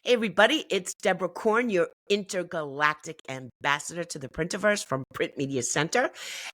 Hey, everybody, it's Deborah Corn, your intergalactic ambassador to the Printiverse from Print Media Center.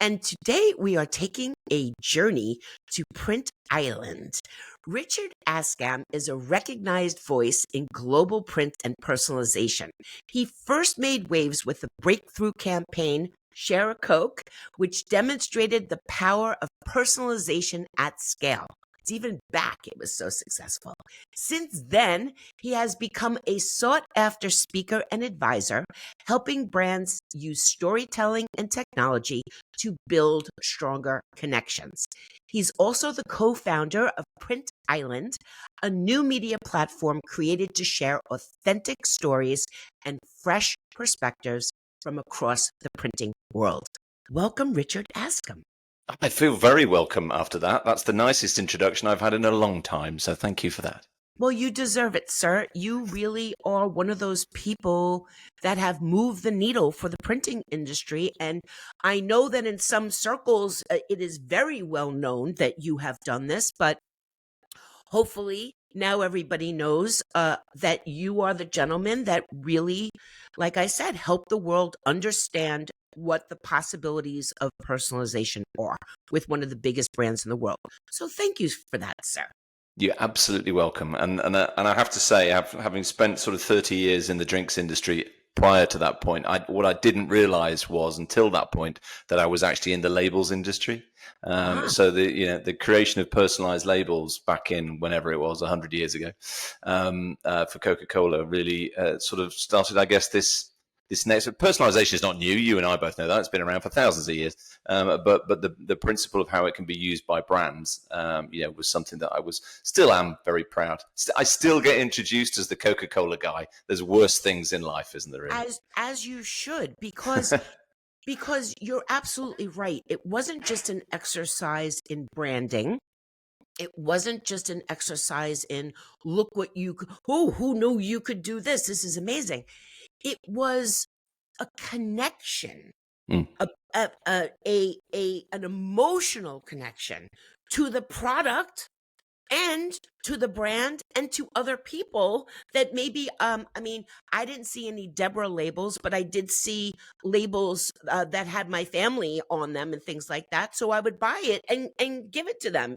And today we are taking a journey to Print Island. Richard Askam is a recognized voice in global print and personalization. He first made waves with the breakthrough campaign, Share a Coke, which demonstrated the power of personalization at scale. It's even back, it was so successful. Since then, he has become a sought-after speaker and advisor, helping brands use storytelling and technology to build stronger connections. He's also the co-founder of Print Island, a new media platform created to share authentic stories and fresh perspectives from across the printing world. Welcome, Richard Askam. I feel very welcome after that. That's the nicest introduction I've had in a long time, so thank you for that. Well, you deserve it, sir. You really are one of those people that have moved the needle for the printing industry. And I know that in some circles, it is very well known that you have done this, but hopefully now everybody knows that you are the gentleman that really, like I said, help the world understand what the possibilities of personalization are with one of the biggest brands in the world. So thank you for that, sir. You're absolutely welcome. And I have to say, having spent sort of 30 years in the drinks industry prior to that point, what I didn't realize was until that point that I was actually in the labels industry. So the creation of personalized labels back in whenever it was 100 years ago for Coca-Cola really sort of started, I guess, this next personalization is not new. You and I both know that it's been around for thousands of years. But the principle of how it can be used by brands, was something that I still am very proud. I still get introduced as the Coca-Cola guy. There's worse things in life, isn't there? Really? As you should, because you're absolutely right. It wasn't just an exercise in branding. It wasn't just an exercise in look what you who knew you could do this. This is amazing. It was a connection, an emotional connection to the product and to the brand and to other people that maybe, I didn't see any Deborah labels, but I did see labels that had my family on them and things like that. So I would buy it and give it to them,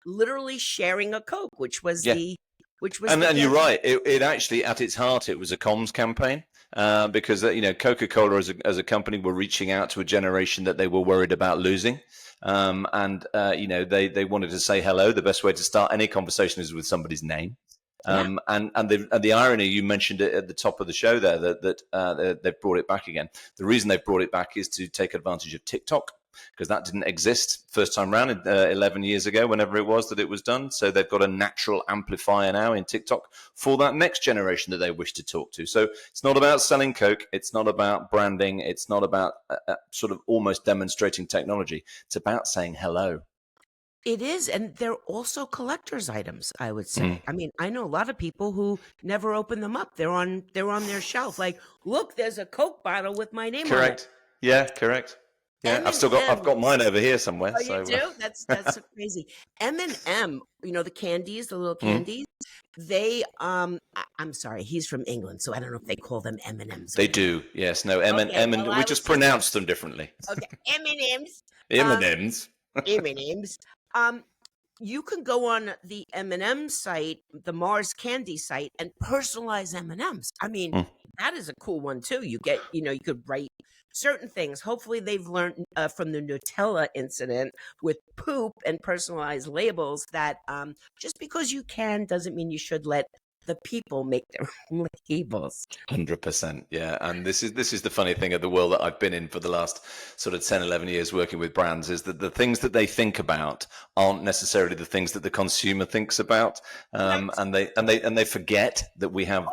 literally sharing a Coke, which was the and you're right. It actually, at its heart, it was a comms campaign because Coca-Cola as a company were reaching out to a generation that they were worried about losing, they wanted to say hello. The best way to start any conversation is with somebody's name. And the irony, you mentioned it at the top of the show there, that they've brought it back again. The reason they've brought it back is to take advantage of TikTok, because that didn't exist first time around 11 years ago, whenever it was that it was done. So they've got a natural amplifier now in TikTok for that next generation that they wish to talk to. So it's not about selling Coke. It's not about branding. It's not about sort of almost demonstrating technology. It's about saying hello. It is, and they're also collector's items, I would say. I mean, I know a lot of people who never open them up. They're on their shelf. Like, look, there's a Coke bottle with my name on it. Yeah, correct. Yeah, I've got mine over here somewhere. Oh, you do? That's so crazy. M&M, the candies, the little candies. They, I'm sorry, he's from England, so I don't know if they call them M&Ms. They do, yes. No, M&M, we just pronounce them differently. Okay, M&Ms. M&Ms. M&Ms. You can go on the M&M site, the Mars Candy site, and personalize M&Ms. I mean, that is a cool one too. You get, you could write certain things. Hopefully they've learned from the Nutella incident with poop and personalized labels that just because you can doesn't mean you should let the people make their own labels. 100%. Yeah. And this is the funny thing of the world that I've been in for the last sort of 10, 11 years working with brands, is that the things that they think about aren't necessarily the things that the consumer thinks about. And they forget that we have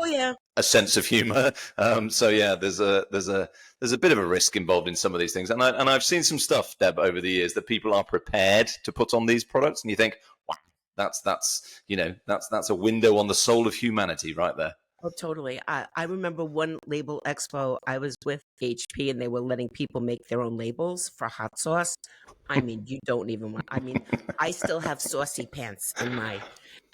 a sense of humor. There's a bit of a risk involved in some of these things. And I've seen some stuff, Deb, over the years that people are prepared to put on these products. And you think, wow, that's a window on the soul of humanity right there. Oh, totally. I remember one label expo, I was with HP and they were letting people make their own labels for hot sauce. I mean, you don't even want, I still have saucy pants in my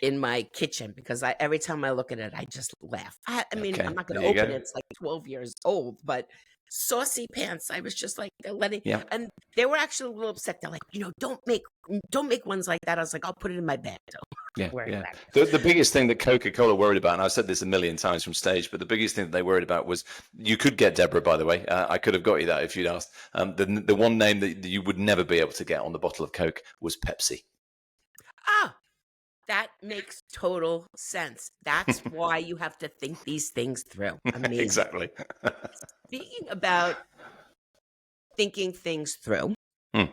in my kitchen because every time I look at it, I just laugh. I mean, I'm Okay, not going there to you open go. it. It's like 12 years old, but saucy pants. I was just like, they're letting, Yeah. and they were actually a little upset. They're like, don't make ones like that. I was like, I'll put it in my bag. Don't Yeah, worry yeah. about it. The biggest thing that Coca-Cola worried about, and I've said this a million times from stage, but the biggest thing that they worried about was you could get Deborah, by the way. I could have got you that if you'd asked. The one name that you would never be able to get on the bottle of Coke was Pepsi. Ah, that makes total sense. That's why you have to think these things through. Amazing. Exactly. Speaking about thinking things through, Hmm.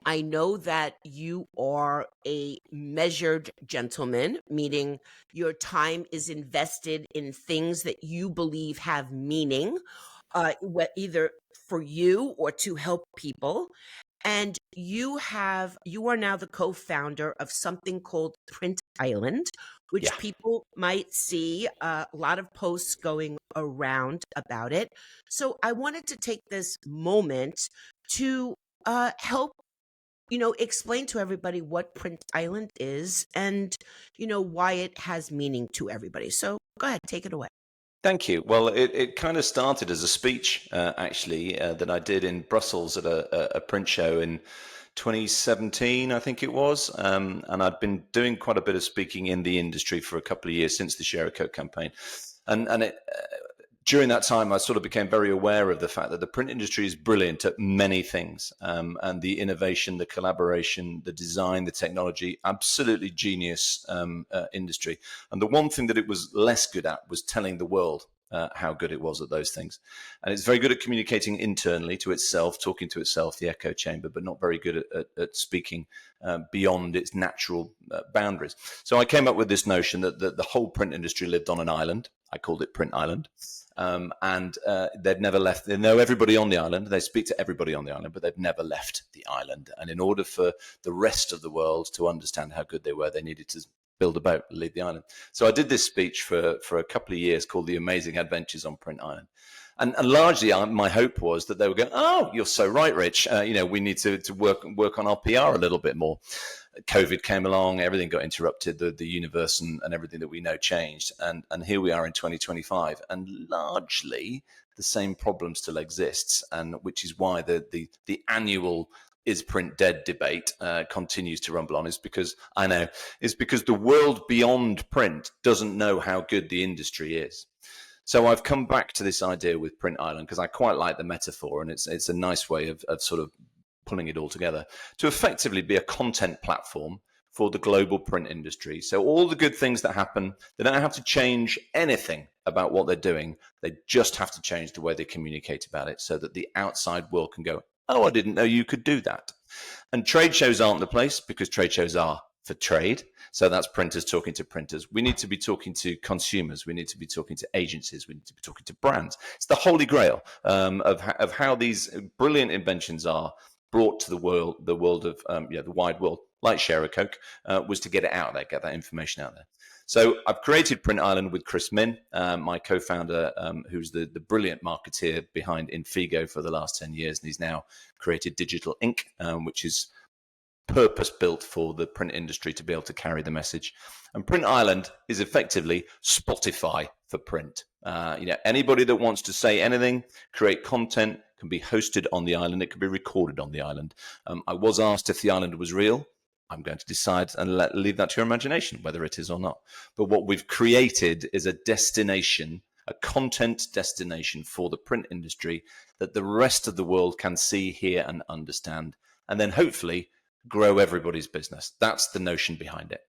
I know that you are a measured gentleman, meaning your time is invested in things that you believe have meaning, either for you or to help people. And you are now the co-founder of something called Print Island, which Yeah. people might see a lot of posts going around about it. So I wanted to take this moment to help explain to everybody what Print Island is and why it has meaning to everybody. So go ahead, take it away. Thank you. Well, it kind of started as a speech, actually, that I did in Brussels at a print show in 2017, I think it was. And I'd been doing quite a bit of speaking in the industry for a couple of years since the Share a Coke campaign. And during that time, I sort of became very aware of the fact that the print industry is brilliant at many things, and the innovation, the collaboration, the design, the technology, absolutely genius industry. And the one thing that it was less good at was telling the world how good it was at those things. And it's very good at communicating internally to itself, talking to itself, the echo chamber, but not very good at speaking beyond its natural boundaries. So I came up with this notion that the whole print industry lived on an island. I called it Print Island. And they'd never left. They know everybody on the island. They speak to everybody on the island, but they've never left the island. And in order for the rest of the world to understand how good they were, they needed to build a boat, leave the island. So I did this speech for a couple of years called The Amazing Adventures on Print Island. And largely, my hope was that they would go, "Oh, you're so right, Rich. We need to work on our PR a little bit more." COVID came along, everything got interrupted, the universe and everything that we know changed. And here we are in 2025. And largely the same problem still exists, and which is why the annual is print dead debate continues to rumble on, is because the world beyond print doesn't know how good the industry is. So I've come back to this idea with Print Island because I quite like the metaphor, and it's a nice way of sort of pulling it all together to effectively be a content platform for the global print industry. So all the good things that happen, they don't have to change anything about what they're doing. They just have to change the way they communicate about it so that the outside world can go, "Oh, I didn't know you could do that." And trade shows aren't the place, because trade shows are for trade. So that's printers talking to printers. We need to be talking to consumers. We need to be talking to agencies. We need to be talking to brands. It's the holy grail of how these brilliant inventions are brought to the world of the wide world, like Share a Coke, was to get it out there, get that information out there. So I've created Print Island with Chris Min, my co-founder, who's the brilliant marketeer behind Infigo for the last 10 years. And he's now created Digital Ink, which is purpose-built for the print industry to be able to carry the message. And Print Island is effectively Spotify for print. Anybody that wants to say anything, create content, can be hosted on the island. It can be recorded on the island. I was asked if the island was real. I'm going to decide and leave that to your imagination, whether it is or not. But what we've created is a destination, a content destination for the print industry that the rest of the world can see, hear, and understand, and then hopefully grow everybody's business. That's the notion behind it.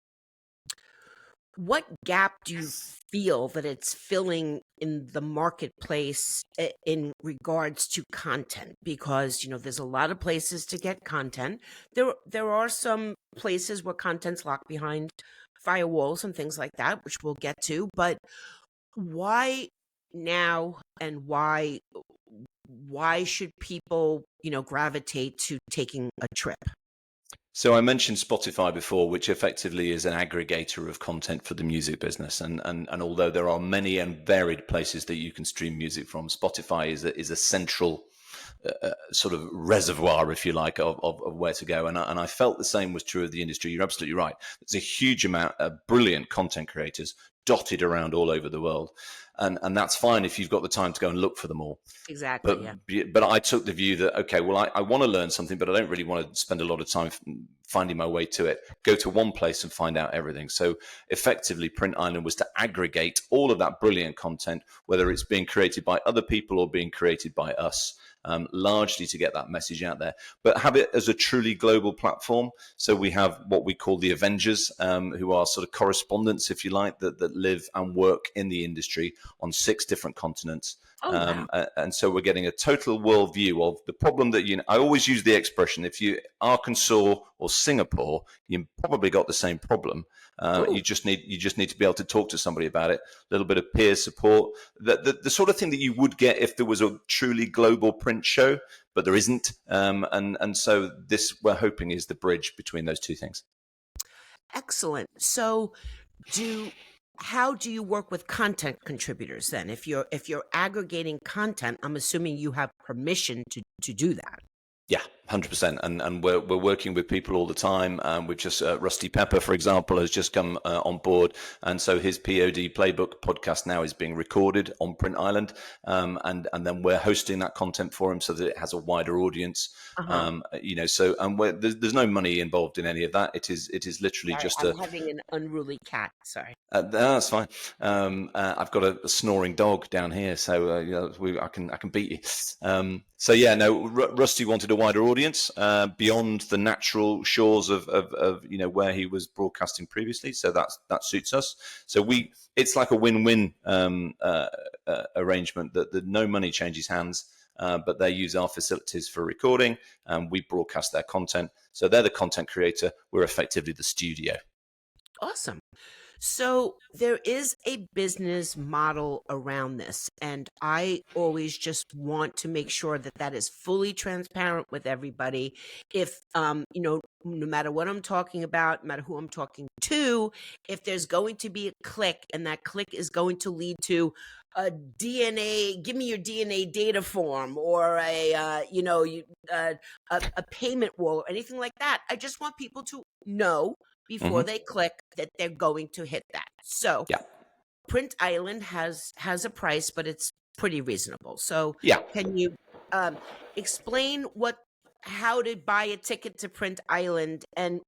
What gap do you feel that it's filling in the marketplace in regards to content? Because, there's a lot of places to get content. There are some places where content's locked behind firewalls and things like that, which we'll get to. But why now, and why should people, gravitate to taking a trip? So I mentioned Spotify before, which effectively is an aggregator of content for the music business. And although there are many and varied places that you can stream music from, Spotify is a central sort of reservoir, if you like, of where to go. And I felt the same was true of the industry. You're absolutely right. There's a huge amount of brilliant content creators dotted around all over the world. And that's fine if you've got the time to go and look for them all. Exactly. But Yeah. but I took the view that, okay, well, I want to learn something, but I don't really want to spend a lot of time finding my way to it. Go to one place and find out everything. So effectively, Print Island was to aggregate all of that brilliant content, whether it's being created by other people or being created by us, largely to get that message out there, but have it as a truly global platform. So we have what we call the Avengers, who are sort of correspondents, if you like, that live and work in the industry on 6 different continents. Oh, wow. And so we're getting a total world view of the problem that, I always use the expression, if you Arkansas or Singapore, you probably got the same problem. You just need to be able to talk to somebody about it. A little bit of peer support, the sort of thing that you would get if there was a truly global print show, but there isn't. And so this, we're hoping, is the bridge between those two things. Excellent. So how do you work with content contributors then? If you're aggregating content, I'm assuming you have permission to do that. Yeah, 100%. And we're working with people all the time. We've just, Rusty Pepper, for example, has just come on board. And so his POD Playbook podcast now is being recorded on Print Island. And then we're hosting that content for him so that it has a wider audience. So, and there's no money involved in any of that. It is literally Sorry, just I'm having an unruly cat. Sorry. That's fine. I've got a snoring dog down here, so I can beat you. So yeah, no, Rusty wanted a wider audience beyond the natural shores of where he was broadcasting previously. So that suits us. So it's like a win-win arrangement that no money changes hands, but they use our facilities for recording, and we broadcast their content. So they're the content creator. We're effectively the studio. Awesome. So there is a business model around this, and I always just want to make sure that that is fully transparent with everybody. If no matter what I'm talking about, no matter who I'm talking to, if there's going to be a click, and that click is going to lead to a DNA, give me your DNA data form, or a payment wall, or anything like that, I just want people to know before they click that they're going to hit that. So Yeah. Print Island has a price, but it's pretty reasonable. So Yeah. can you explain how to buy a ticket to Print Island, and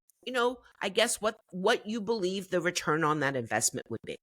I guess what you believe the return on that investment would be?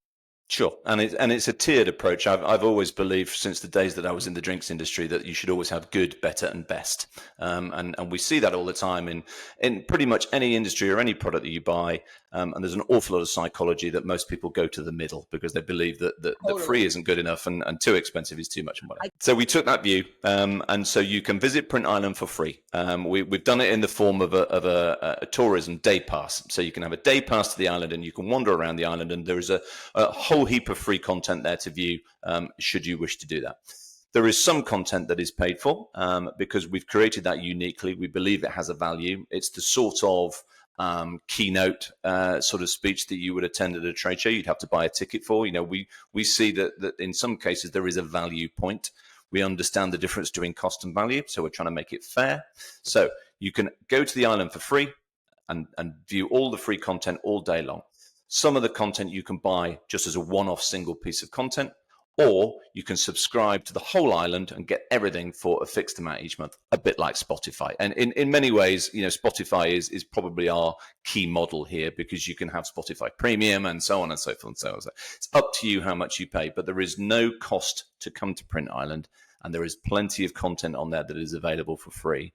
Sure, and it's a tiered approach. I've always believed since the days that I was in the drinks industry that you should always have good, better, and best, and we see that all the time in pretty much any industry or any product that you buy. And there's an awful lot of psychology that most people go to the middle because they believe that free isn't good enough and too expensive is too much money. So we took that view, and so you can visit Print Island for free. We've done it in the form of a tourism day pass. So you can have a day pass to the island and you can wander around the island, and there is a whole heap of free content there to view, should you wish to do that. There is some content that is paid for because we've created that uniquely. We believe it has a value. It's the sort of keynote sort of speech that you would attend at a trade show. You'd have to buy a ticket for. We see that in some cases there is a value point. We understand the difference between cost and value, so we're trying to make it fair. So you can go to the island for free and view all the free content all day long. Some of the content you can buy just as a one-off single piece of content, or you can subscribe to the whole island and get everything for a fixed amount each month, a bit like Spotify. And in many ways, Spotify is probably our key model here, because you can have Spotify Premium and so on and so forth and so on. So it's up to you how much you pay, but there is no cost to come to Print Island, and there is plenty of content on there that is available for free.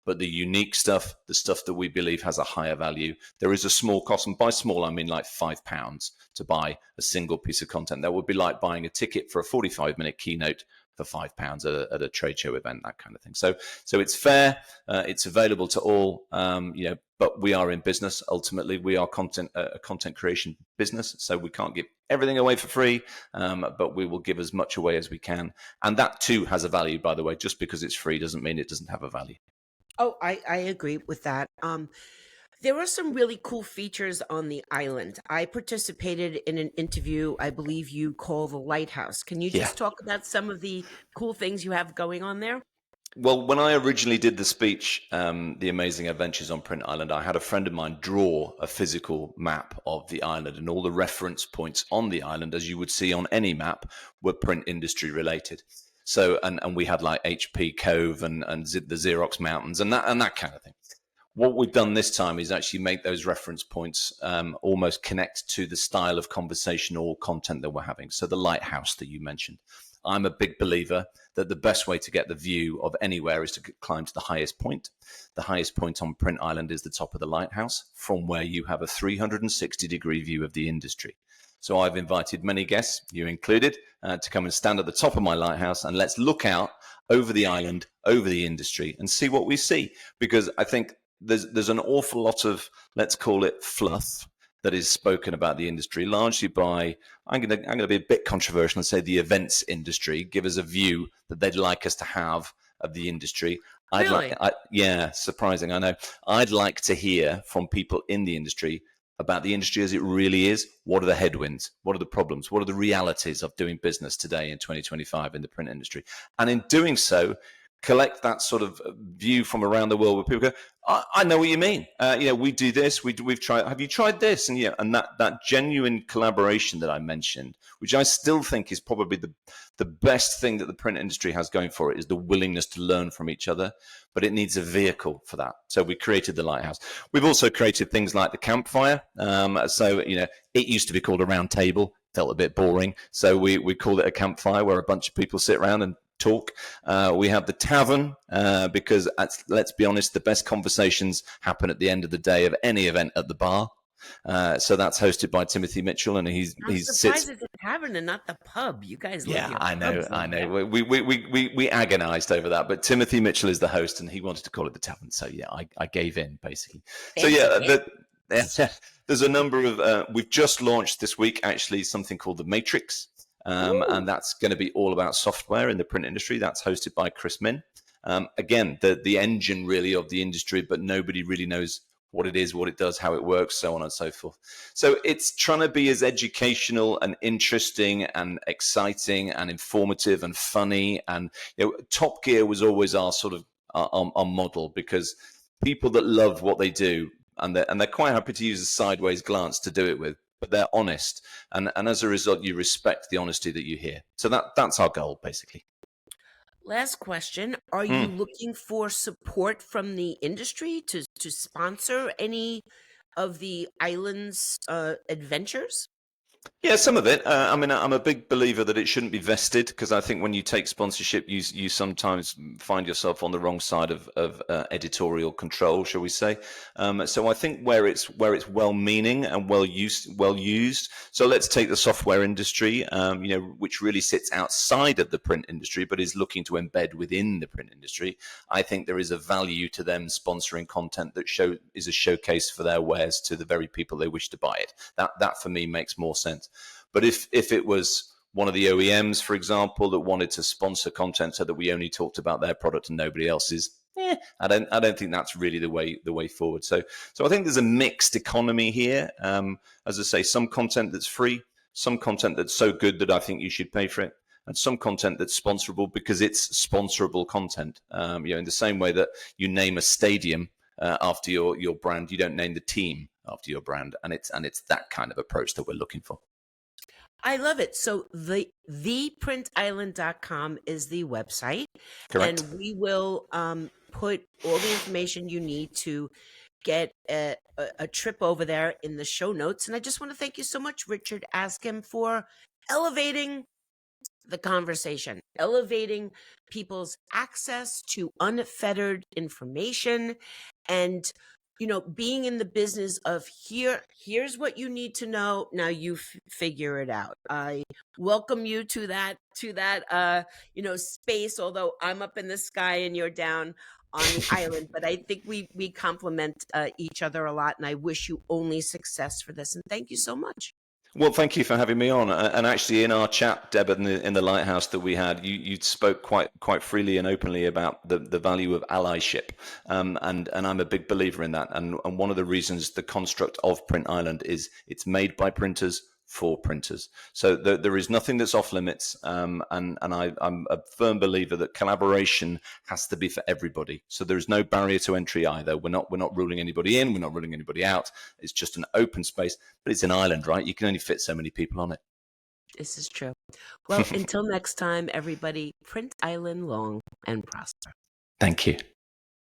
But the unique stuff, the stuff that we believe has a higher value, there is a small cost. And by small, I mean like £5 to buy a single piece of content. That would be like buying a ticket for a 45-minute keynote for £5 at a trade show event, that kind of thing. So it's fair. It's available to all, but we are in business. Ultimately, we are a content creation business. So we can't give everything away for free, but we will give as much away as we can. And that too has a value, by the way. Just because it's free doesn't mean it doesn't have a value. Oh, I agree with that. There are some really cool features on the island. I participated in an interview, I believe you call The Lighthouse. Can you just talk about some of the cool things you have going on there? Well, when I originally did the speech, The Amazing Adventures on Print Island, I had a friend of mine draw a physical map of the island, and all the reference points on the island, as you would see on any map, were print industry related. So, and we had like HP Cove and the Xerox Mountains and that kind of thing. What we've done this time is actually make those reference points almost connect to the style of conversation or content that we're having. So the lighthouse that you mentioned. I'm a big believer that the best way to get the view of anywhere is to climb to the highest point. The highest point on Print Island is the top of the lighthouse, from where you have a 360-degree view of the industry. So I've invited many guests, you included, to come and stand at the top of my lighthouse, and let's look out over the island, over the industry, and see what we see. Because I think there's an awful lot of, let's call it fluff, that is spoken about the industry, largely by, I'm going to be a bit controversial and say the events industry give us a view that they'd like us to have of the industry. Really? Yeah, surprising, I know. I'd like to hear from people in the industry about the industry as it really is. What are the headwinds? What are the problems? What are the realities of doing business today in 2025 in the print industry? And in doing so, collect that sort of view from around the world where people go, I know what you mean. We do this. We've tried. Have you tried this? And and that genuine collaboration that I mentioned, which I still think is probably the best thing that the print industry has going for it, is the willingness to learn from each other. But it needs a vehicle for that. So we created the Lighthouse. We've also created things like the campfire. It used to be called a round table. Felt a bit boring, so we called it a campfire, where a bunch of people sit around and talk. We have the tavern because let's be honest, the best conversations happen at the end of the day of any event at the bar. So that's hosted by Timothy Mitchell, and I'm surprised it's a tavern and not the pub. You guys live your I know. Yeah. We agonized over that, but Timothy Mitchell is the host, and he wanted to call it the tavern. So I gave in basically. There's a number of. We've just launched this week actually something called the Matrix. And that's going to be all about software in the print industry. That's hosted by Chris Min. Again, the engine really of the industry, but nobody really knows what it is, what it does, how it works, so on and so forth. So it's trying to be as educational and interesting and exciting and informative and funny. And Top Gear was always our sort of our model, because people that love what they do, and they're quite happy to use a sideways glance to do it with, but they're honest, and as a result, you respect the honesty that you hear. So that's our goal, basically. Last question. Are you looking for support from the industry to sponsor any of the island's adventures? Yeah, some of it. I'm a big believer that it shouldn't be vested, because I think when you take sponsorship, you sometimes find yourself on the wrong side of editorial control, shall we say? So I think where it's well-meaning and well used. So let's take the software industry, which really sits outside of the print industry, but is looking to embed within the print industry. I think there is a value to them sponsoring content that is a showcase for their wares to the very people they wish to buy it. That for me makes more sense. But if it was one of the OEMs, for example, that wanted to sponsor content so that we only talked about their product and nobody else's, I don't think that's really the way forward. So I think there's a mixed economy here. As I say, some content that's free, some content that's so good that I think you should pay for it, and some content that's sponsorable because it's sponsorable content. In the same way that you name a stadium after your brand, you don't name the team after your brand, and it's that kind of approach that we're looking for. I love it. So theprintisland.com is the website. Correct. And we will put all the information you need to get a trip over there in the show notes. And I just want to thank you so much, Richard Askam, for elevating the conversation, elevating people's access to unfettered information, and being in the business of here's what you need to know. Now you figure it out. I welcome you to that space, although I'm up in the sky and you're down on the island. But I think we complement each other a lot, and I wish you only success for this. And thank you so much. Well, thank you for having me on. And actually, in our chat, Deb, in the Lighthouse that we had, you spoke quite freely and openly about the value of allyship, and I'm a big believer in that. And one of the reasons the construct of Print Island is it's made by printers for printers. So there is nothing that's off limits, and I'm a firm believer that collaboration has to be for everybody. So there's no barrier to entry either. We're not ruling anybody in. We're not ruling anybody out. It's just an open space, but it's an island, right? You can only fit so many people on it. This is true. Well, until next time, everybody, print island long and prosper. Thank you.